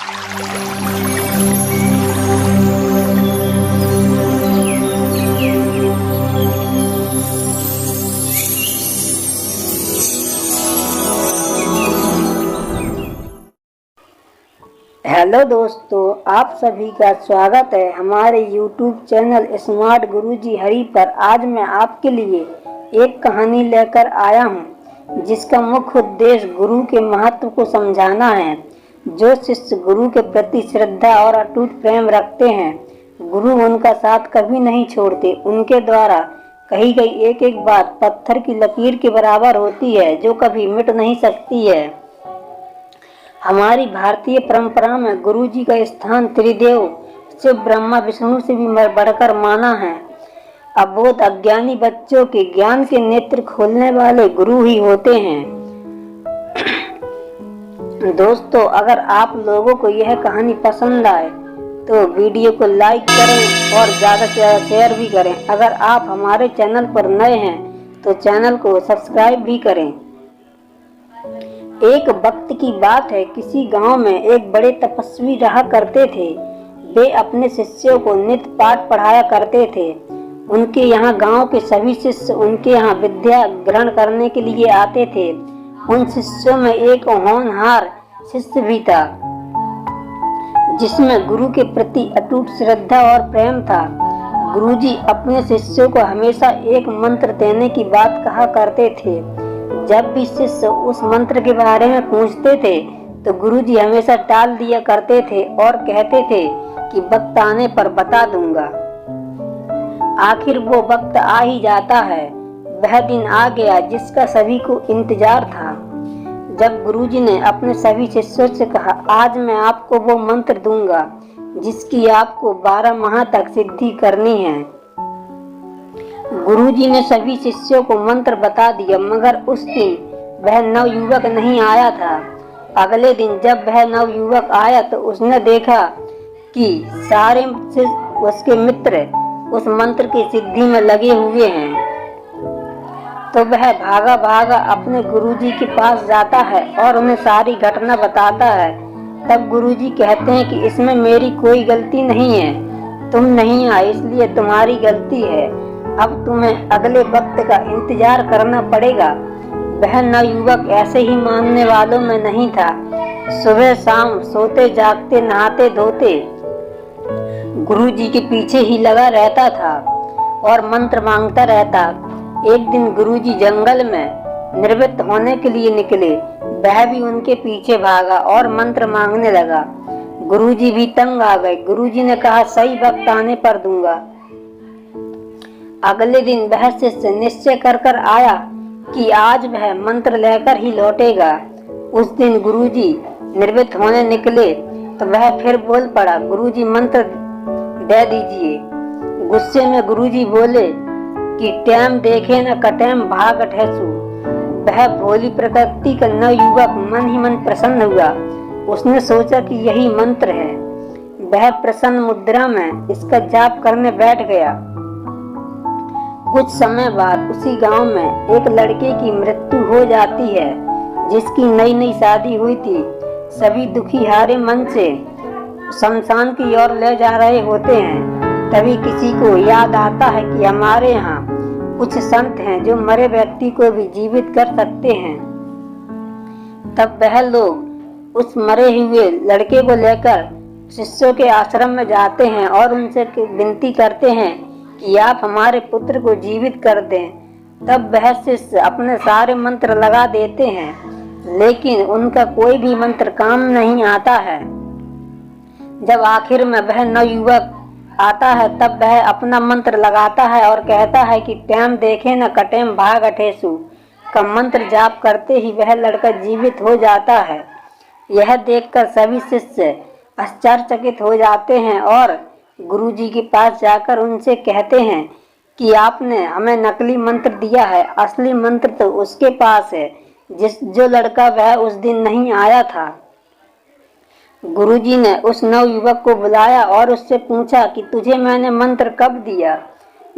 Hello दोस्तों, आप सभी का स्वागत है हमारे YouTube चैनल स्मार्ट गुरुजी हरि पर। आज मैं आपके लिए एक कहानी लेकर आया हूं, जिसका मुख्य उद्देश्य गुरु के महत्व को समझाना है। जो शिष्य गुरु के प्रति श्रद्धा और अटूट प्रेम रखते हैं, गुरु उनका साथ कभी नहीं छोड़ते। उनके द्वारा कही गई एक एक बात पत्थर की लकीर के बराबर होती है, जो कभी मिट नहीं सकती है। हमारी भारतीय परंपरा में गुरुजी का स्थान त्रिदेव शिव, ब्रह्मा, विष्णु से भी बढ़कर माना है। अबोध अज्ञानी बच्चों के ज्ञान के नेत्र खोलने वाले गुरु ही होते हैं। दोस्तों, अगर आप लोगों को यह कहानी पसंद आए तो वीडियो को लाइक करें और ज़्यादा से ज़्यादा शेयर भी करें। अगर आप हमारे चैनल पर नए हैं तो चैनल को सब्सक्राइब भी करें। एक वक्त की बात है, किसी गांव में एक बड़े तपस्वी रहा करते थे। वे अपने शिष्यों को नित्य पाठ पढ़ाया करते थे। उनके यहाँ गांव के सभी शिष्य उनके यहाँ विद्या ग्रहण करने के लिए आते थे। उन शिष्यों में एक होनहार शिष्य भी था, जिसमें गुरु के प्रति अटूट श्रद्धा और प्रेम था। गुरुजी अपने शिष्यों को हमेशा एक मंत्र देने की बात कहा करते थे। जब भी शिष्य उस मंत्र के बारे में पूछते थे तो गुरुजी हमेशा टाल दिया करते थे और कहते थे कि वक्त आने पर बता दूंगा। आखिर वो वक्त आ ही जाता है। वह दिन आ गया जिसका सभी को इंतजार था। जब गुरुजी ने अपने सभी शिष्यों से कहा, आज मैं आपको वो मंत्र दूंगा जिसकी आपको 12 माह तक सिद्धि करनी है। गुरुजी ने सभी शिष्यों को मंत्र बता दिया, मगर उस दिन वह नवयुवक नहीं आया था। अगले दिन जब वह नवयुवक आया तो उसने देखा कि सारे उसके मित्र उस मंत्र की सिद्धि में लगे हुए हैं। तो वह भागा भागा अपने गुरुजी के पास जाता है और उन्हें सारी घटना बताता है। तब गुरुजी कहते हैं कि इसमें मेरी कोई गलती नहीं है, तुम नहीं आए इसलिए तुम्हारी गलती है। अब तुम्हें अगले वक्त का इंतजार करना पड़ेगा। वह नवयुवक ऐसे ही मानने वालों में नहीं था। सुबह शाम सोते जागते नहाते धोते गुरुजी के पीछे ही लगा रहता था और मंत्र मांगता रहता। एक दिन गुरुजी जंगल में निवृत्त होने के लिए निकले। वह भी उनके पीछे भागा और मंत्र मांगने लगा। गुरुजी भी तंग आ गए। गुरुजी ने कहा, सही वक्त आने पर दूंगा। अगले दिन वह शिष्य निश्चय कर आया कि आज वह मंत्र लेकर ही लौटेगा। उस दिन गुरुजी निवृत्त होने निकले तो वह फिर बोल पड़ा, गुरुजी मंत्र दे दीजिए। गुस्से में गुरुजी बोले कि टैम देखे न कटैम भाग ठहसू। वह भोली प्रकृति का नवयुवक मन ही मन प्रसन्न हुआ। उसने सोचा कि यही मंत्र है। वह प्रसन्न मुद्रा में इसका जाप करने बैठ गया। कुछ समय बाद उसी गांव में एक लड़के की मृत्यु हो जाती है, जिसकी नई नई शादी हुई थी। सभी दुखी हारे मन से शमशान की ओर ले जा रहे होते हैं। तभी किसी को याद आता है कि हमारे यहाँ कुछ संत हैं जो मरे व्यक्ति को भी जीवित कर सकते हैं। तब वह लोग उस मरे हुए लड़के को लेकर शिष्यों के आश्रम में जाते हैं और उनसे विनती करते हैं कि आप हमारे पुत्र को जीवित कर दें। तब वह शिष्य अपने सारे मंत्र लगा देते हैं, लेकिन उनका कोई भी मंत्र काम नहीं आता है। जब आखिर में वह नवयुवक आता है तब वह अपना मंत्र लगाता है और कहता है कि टैम देखे न कटेम भाग अठेसु का मंत्र जाप करते ही वह लड़का जीवित हो जाता है। यह देखकर सभी शिष्य आश्चर्यचकित हो जाते हैं और गुरुजी के पास जाकर उनसे कहते हैं कि आपने हमें नकली मंत्र दिया है, असली मंत्र तो उसके पास है जो लड़का वह उस दिन नहीं आया था। गुरुजी ने उस नवयुवक को बुलाया और उससे पूछा कि तुझे मैंने मंत्र कब दिया।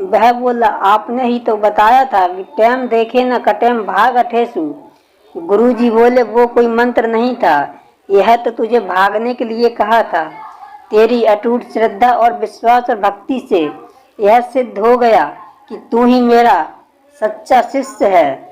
वह बोला, आपने ही तो बताया था कि टैम देखे न कटेम भाग अठेसु। गुरुजी बोले, वो कोई मंत्र नहीं था, यह तो तुझे भागने के लिए कहा था। तेरी अटूट श्रद्धा और विश्वास और भक्ति से यह सिद्ध हो गया कि तू ही मेरा सच्चा शिष्य है।